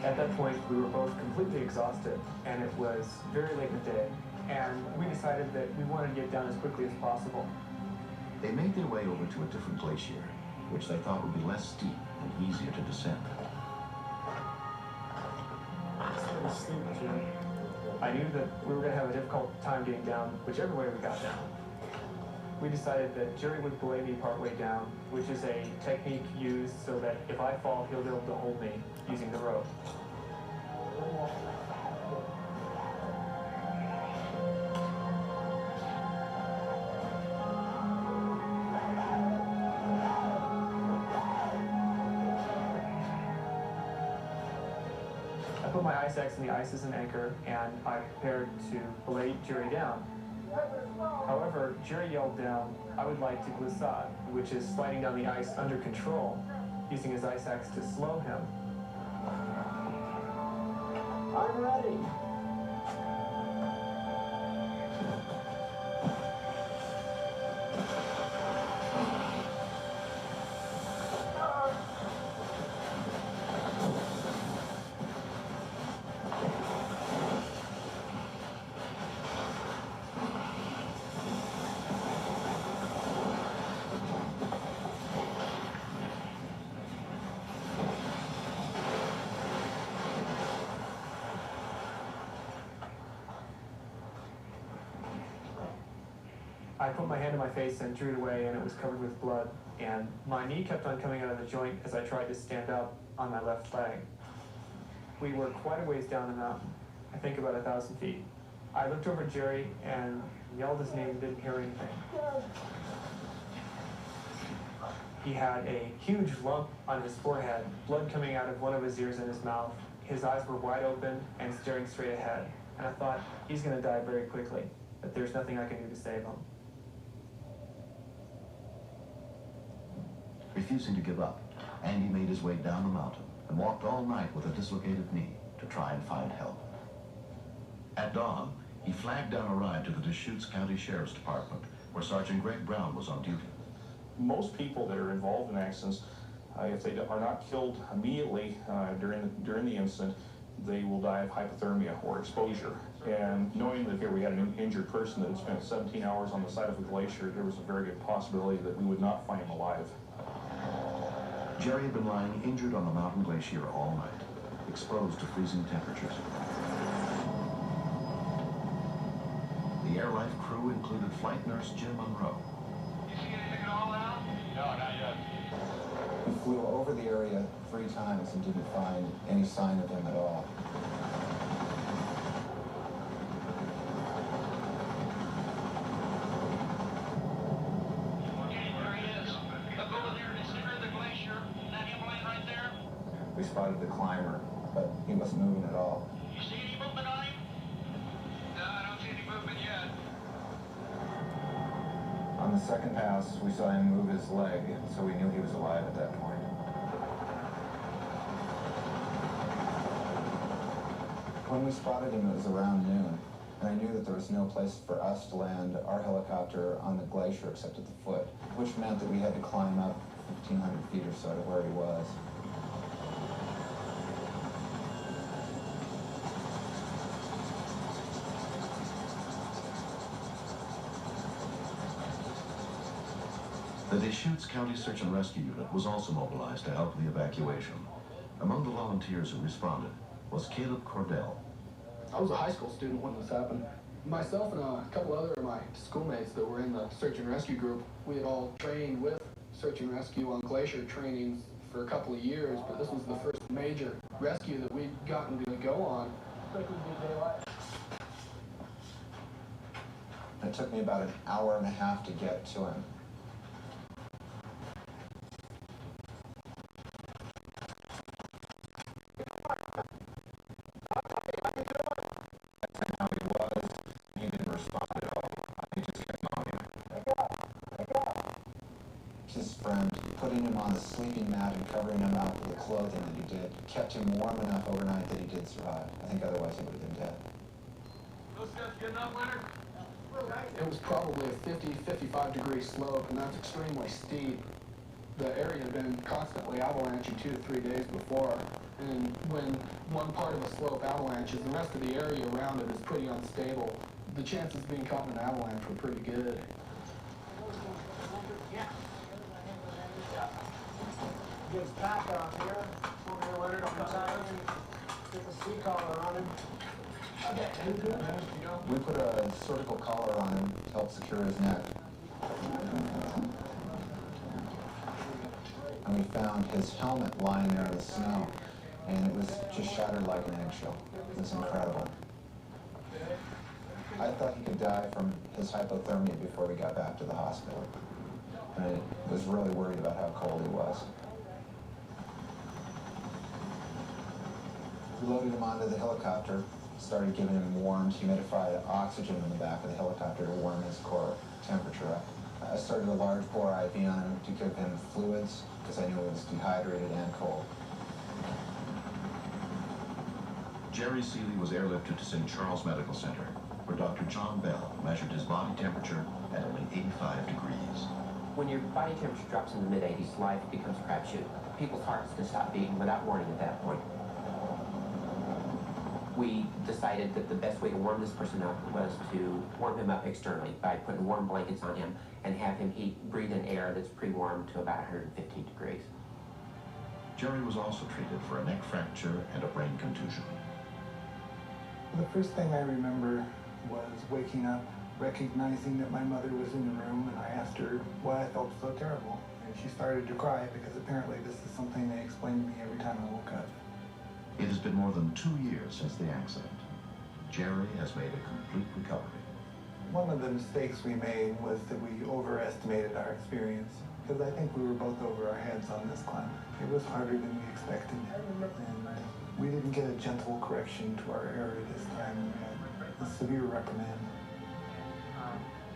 At that point, we were both completely exhausted, and it was very late in the day, and we decided that we wanted to get down as quickly as possible. They made their way over to a different glacier, which they thought would be less steep and easier to descend. I knew that we were going to have a difficult time getting down, whichever way we got down. We decided that Jerry would belay me partway down, which is a technique used so that if I fall, he'll be able to hold me using the rope. I put my ice axe in the ice as an anchor, and I prepared to belay Jerry down. However, Jerry yelled down, "I would like to glissade," which is sliding down the ice under control, using his ice axe to slow him. I'm ready. I put my hand in my face and drew it away, and it was covered with blood, and my knee kept on coming out of the joint as I tried to stand up on my left leg. We were quite a ways down the mountain, I think about 1,000 feet. I looked over at Jerry and yelled his name and didn't hear anything. He had a huge lump on his forehead, blood coming out of one of his ears and his mouth. His eyes were wide open and staring straight ahead, and I thought, he's going to die very quickly, but there's nothing I can do to save him. Refusing to give up, Andy made his way down the mountain and walked all night with a dislocated knee to try and find help. At dawn, he flagged down a ride to the Deschutes County Sheriff's Department, where Sergeant Greg Brown was on duty. Most people that are involved in accidents, if they are not killed immediately during the incident, they will die of hypothermia or exposure. And knowing that here we had an injured person that had spent 17 hours on the side of a glacier, there was a very good possibility that we would not find him alive. Jerry had been lying injured on the mountain glacier all night, exposed to freezing temperatures. The Air Life crew included flight nurse Jim Monroe. You see anything at all now? No, not yet. We flew over the area 3 times and didn't find any sign of him at all. We spotted the climber, but he wasn't moving at all. You see any movement on him? No, I don't see any movement yet. On the second pass, we saw him move his leg, so we knew he was alive at that point. When we spotted him, it was around noon, and I knew that there was no place for us to land our helicopter on the glacier except at the foot, which meant that we had to climb up 1,500 feet or so to where he was. The Deschutes County Search and Rescue Unit was also mobilized to help the evacuation. Among the volunteers who responded was Caleb Cordell. I was a high school student when this happened. Myself and a couple other of my schoolmates that were in the search and rescue group, we had all trained with search and rescue on glacier trainings for a couple of years, but this was the first major rescue that we'd gotten to go on. It took me about an hour and a half to get to him. How he was, he didn't respond at all. He just kept moaning. His friend, putting him on a sleeping mat and covering him up with the clothing that he did, kept him warm enough overnight that he did survive. I think otherwise he would have been dead. Those guys getting up, Leonard? It was probably a 50-55 degree slope, and that's extremely steep. The area had been constantly avalanching 2 to 3 days before, and when one part of a slope avalanches, the rest of the area around it is pretty unstable. The chances of being caught in an avalanche were pretty good. Get his pack on here. Over here, Leonard, on the side. Get the sea collar on him. We put a cervical collar on him to help secure his neck. And we found his helmet lying there in the snow, and it was just shattered like an eggshell. It was incredible. I thought he could die from his hypothermia before we got back to the hospital. And I was really worried about how cold he was. We loaded him onto the helicopter, started giving him warm, humidified oxygen in the back of the helicopter to warm his core temperature up. I started a large bore IV on him to give him fluids, because I knew he was dehydrated and cold. Jerry Seeley was airlifted to St. Charles Medical Center, where Dr. John Bell measured his body temperature at only 85 degrees. When your body temperature drops in the mid-80s, life becomes a crapshoot. People's hearts can stop beating without warning at that point. We decided that the best way to warm this person up was to warm him up externally by putting warm blankets on him and have him breathe in air that's pre-warmed to about 115 degrees. Jerry was also treated for a neck fracture and a brain contusion. The first thing I remember was waking up, recognizing that my mother was in the room, and I asked her why I felt so terrible. And she started to cry because apparently this is something they explained to me every time I woke up. It has been more than 2 years since the accident. Jerry has made a complete recovery. One of the mistakes we made was that we overestimated our experience, because I think we were both over our heads on this climb. It was harder than we expected, and we didn't get a gentle correction to our error this time. We had a severe reprimand.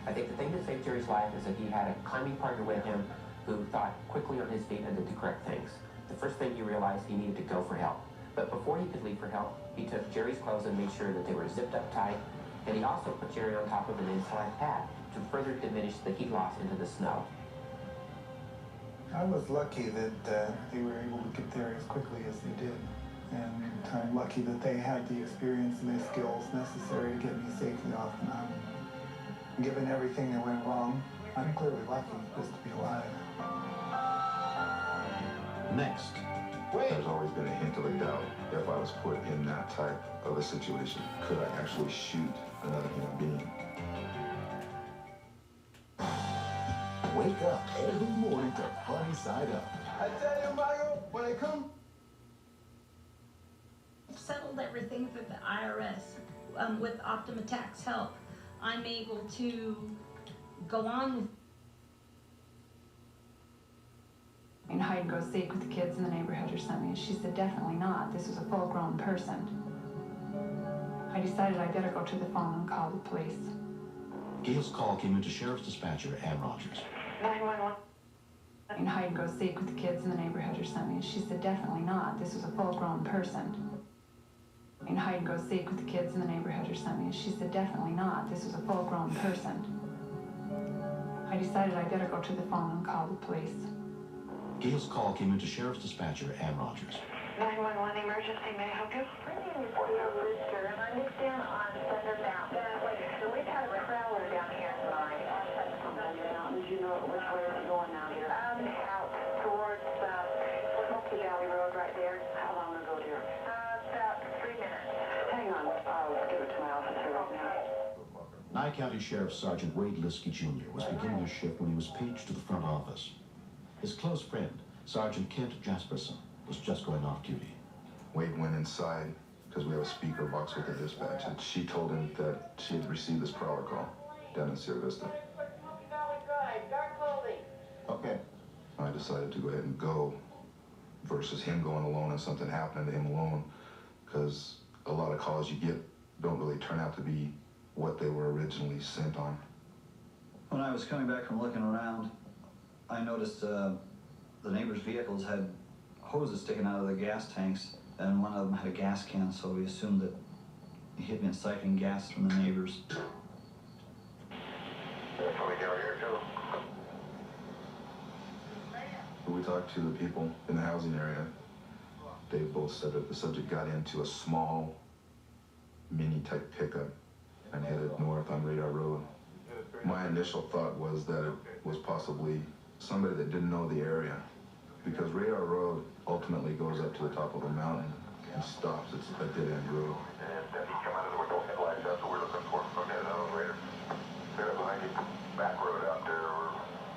I think the thing that saved Jerry's life is that he had a climbing partner with him who thought quickly on his feet and did the correct things. The first thing he realized, he needed to go for help. But before he could leave for help, he took Jerry's clothes and made sure that they were zipped up tight, and he also put Jerry on top of an inside pad to further diminish the heat loss into the snow. I was lucky that they were able to get there as quickly as they did. And I'm lucky that they had the experience and the skills necessary to get me safely off the mountain. Given everything that went wrong, I'm clearly lucky just to be alive. Next. There's always been a hint of a doubt if I was put in that type of a situation. Could I actually shoot another human being? Wake up every morning to Funny Side Up. I tell you, Michael, when I come... Settled everything through the IRS. With OptimaTax help, I'm able to go on with in hide and go seek with the kids in the neighborhood or something. She said, definitely not. This was a full-grown person. I decided I better go to the phone and call the police. Gail's call came into Sheriff's Dispatcher Ann Rogers. 911. In hide and go seek with the kids in the neighborhood or something. She said, definitely not. This was a full-grown person. In hide and go seek with the kids in the neighborhood or something. She said, definitely not. This was a full-grown person. I decided I better go to the phone and call the police. Gail's call came into Sheriff's Dispatcher Ann Rogers. 911 emergency, may I help you? My name is Gail Lister, and I live down on Thunder Mountain. So we've had a prowler down here tonight. Thunder Mountain, you know which way is he going now here? Out towards Smoky Valley Road right there. How long ago, dear? About 3 minutes. Hang on, I'll give it to my officer right now. Tri-County Sheriff Sergeant Wade Liskey Jr. was beginning his shift when he was paged to the front office. His close friend, Sergeant Kent Jasperson, was just going off duty. Wade went inside because we have a speaker box with the dispatch, and she told him that she had received this prowler call down in Sierra Vista. Okay. I decided to go ahead and go versus him going alone and something happening to him alone, because a lot of calls you get don't really turn out to be what they were originally sent on. When I was coming back from looking around, I noticed the neighbors' vehicles had hoses sticking out of the gas tanks, and one of them had a gas can, so we assumed that he had been siphoning gas from the neighbors. We talked to the people in the housing area. They both said that the subject got into a small mini-type pickup and headed north on Radar Road. My initial thought was that it was possibly somebody that didn't know the area, because Radar Road ultimately goes up to the top of a mountain and stops. It's a dead-end road. And he's come out of the window headlights. That's what we're looking for. Okay, that was Raider. They're behind you. Back road out there. We're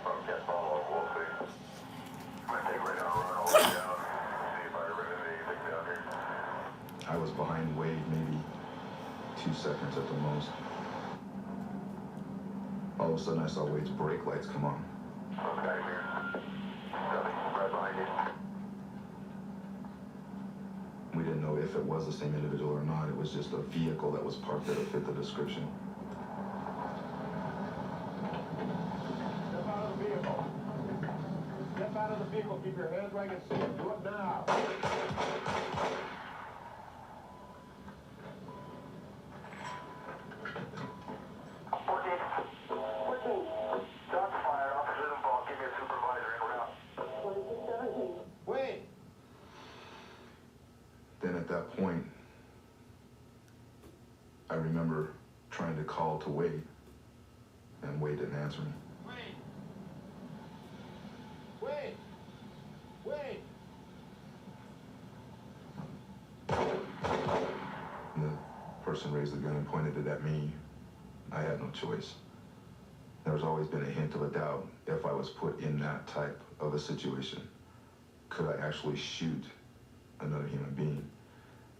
from Cat Follow. We'll see. I'm going to take Radar Road all the way down. See if I can run into anything down here. I was behind Wade maybe 2 seconds at the most. All of a sudden I saw Wade's brake lights come on. Okay, here. Nothing right behind you. We didn't know if it was the same individual or not. It was just a vehicle that was parked there that fit the description. Step out of the vehicle. Step out of the vehicle. Keep your hands where I can see them. Do it now. Shots fired. Officers involved. Give me a supervisor en route. 2617. Wait. Then at that point, I remember trying to call to Wade, and Wade didn't answer me. Wait. Wait. And the person raised the gun and pointed it at me. I had no choice. There's always been a hint of a doubt if I was put in that type of a situation. Could I actually shoot another human being?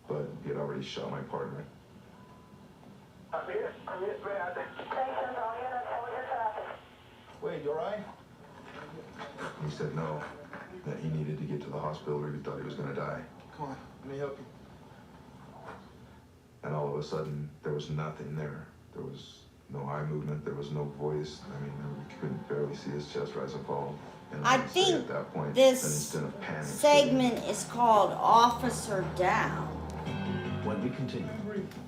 But he had already shot my partner. I'm here. Man. Stations, all units, hold your traffic. Wait, you all right? He said no, that he needed to get to the hospital or he thought he was going to die. Come on. Let me help you. And all of a sudden, there was nothing there. There was no eye movement. There was no voice. I mean, you couldn't barely see his chest rise and fall. And I would say think at that point, this an instant of panic segment is called Officer Down. When we continue,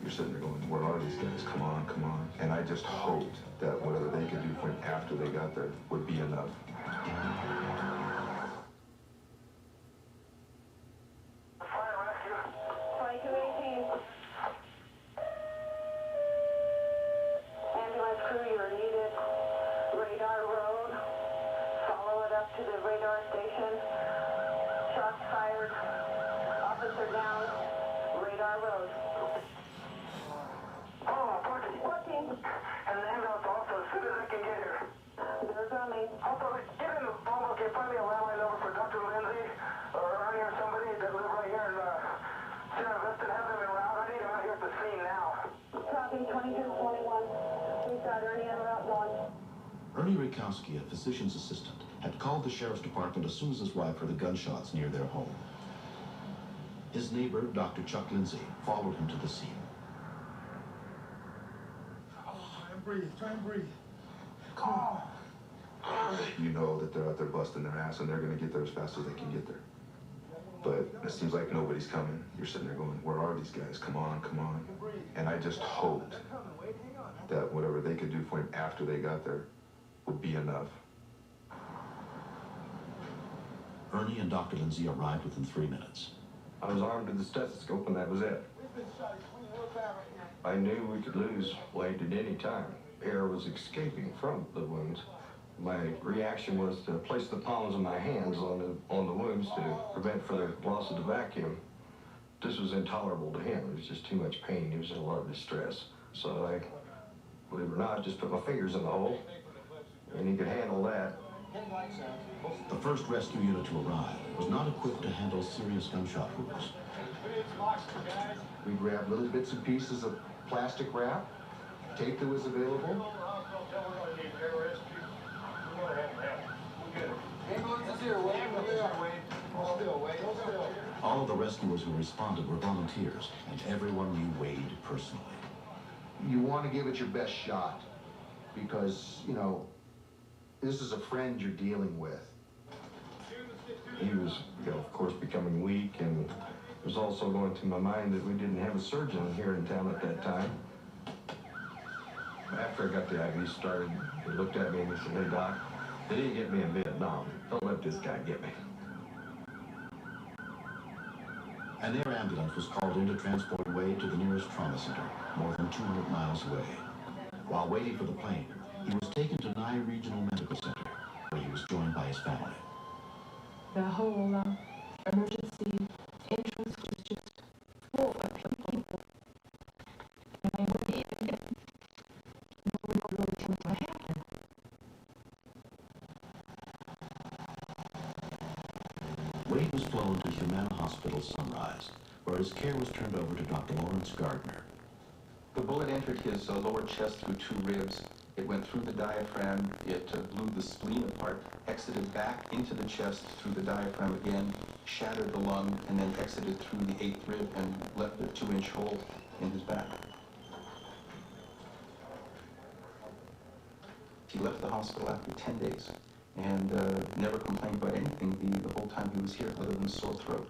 you're sitting there going, where are these guys? Come on, come on. And I just hoped that whatever they could do for him after they got there would be enough. Fire rescue. 2218. Ambulance crew, you're needed. Radar Road. Follow it up to the radar station. Shots fired. Officer down. Radar Road. Oh, 14. And the ambulance also, as soon as I can get here. They're coming. Also, get in the phone book and find me a landline number for Dr. Lindsay or Ernie or somebody that live right here in Sierra Vista and have them en route. I need them out here at the scene now. Copy 2221. We've got Ernie en route 1. Ernie Rakowski, a physician's assistant, had called the sheriff's department as soon as his wife heard the gunshots near their home. His neighbor, Dr. Chuck Lindsay, followed him to the scene. Try and breathe. Try and breathe. Come on. You know that they're out there busting their ass and they're going to get there as fast as they can get there. But it seems like nobody's coming. You're sitting there going, where are these guys? Come on, come on. And I just hoped that whatever they could do for him after they got there would be enough. Ernie and Dr. Lindsay arrived within 3 minutes. I was armed with the stethoscope and that was it. I knew we could lose Wade at any time. Air was escaping from the wounds. My reaction was to place the palms of my hands on the wounds to prevent further loss of the vacuum. This was intolerable to him. It was just too much pain. He was in a lot of distress. So believe it or not, just put my fingers in the hole, and he could handle that. The first rescue unit to arrive was not equipped to handle serious gunshot wounds. We grabbed little bits and pieces of plastic wrap, tape that was available. All of the rescuers who responded were volunteers, and everyone knew Wade personally. You want to give it your best shot because, you know, this is a friend you're dealing with. He was, of course, becoming weak, and it was also going through my mind that we didn't have a surgeon here in town at that time. After I got the IV started, he looked at me and he said, "Hey, Doc, they didn't get me in Vietnam. Don't let this guy get me." An air ambulance was called in to transport Wade to the nearest trauma center, more than 200 miles away. While waiting for the plane, he was taken to Nye Regional Medical Center, where he was joined by his family. The whole emergency entrance was just full of people. And they wouldn't even get, nobody could really tell me what happened. Wade was flown to Humana Hospital Sunrise, where his care was turned over to Dr. Lawrence Gardner. The bullet entered his lower chest through 2 ribs. It went through the diaphragm, it blew the spleen apart, exited back into the chest through the diaphragm again, shattered the lung, and then exited through the 8th rib and left a 2-inch hole in his back. He left the hospital after 10 days and never complained about anything the whole time he was here other than sore throat.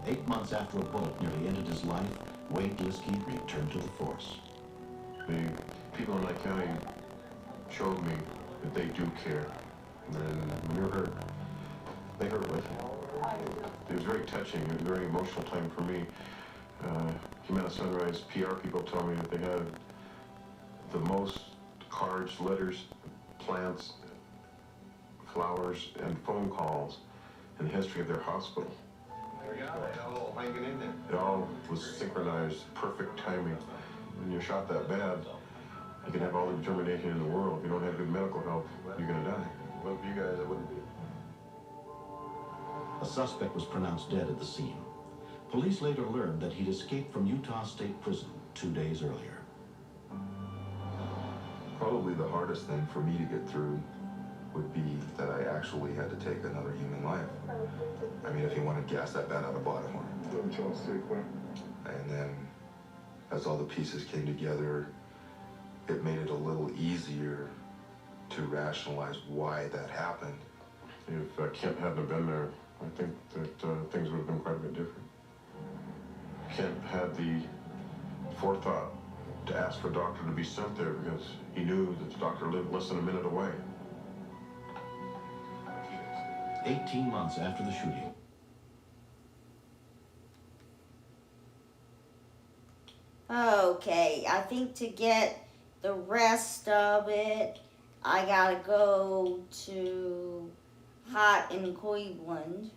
8 months after a bullet nearly ended his life, Wade Liskey returned to the force. The people in Lake County showed me that they do care. And when you're hurt, they hurt with you. It was very touching. It was a very emotional time for me. Humana Sunrise PR people told me that they had the most cards, letters, plants, flowers, and phone calls in the history of their hospital. Hanging in there. It all was synchronized, perfect timing. When you're shot that bad, you can have all the determination in the world. If you don't have good medical help, you're going to die. Well, for you guys, it wouldn't be. A suspect was pronounced dead at the scene. Police later learned that he'd escaped from Utah State Prison 2 days earlier. Probably the hardest thing for me to get through would be that I actually had to take another human life. I mean, if you wanted gas that bad, I'd have bought it more. And then, as all the pieces came together, it made it a little easier to rationalize why that happened. If Kent hadn't been there, I think that things would have been quite a bit different. Kent had the forethought to ask for a doctor to be sent there because he knew that the doctor lived less than a minute away. 18 months after the shooting. Okay, I think to get the rest of it, I gotta go to Hot in Cleveland.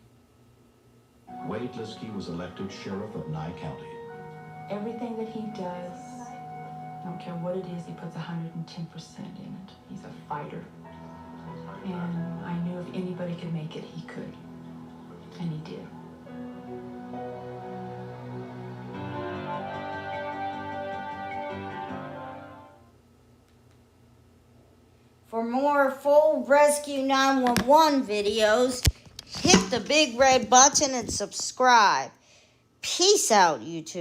Wade Liskey was elected sheriff of Nye County. Everything that he does, I don't care what it is, he puts 110% in it. He's a fighter. And I knew if anybody could make it, he could. And he did. For more full Rescue 911 videos, hit the big red button and subscribe. Peace out, YouTube.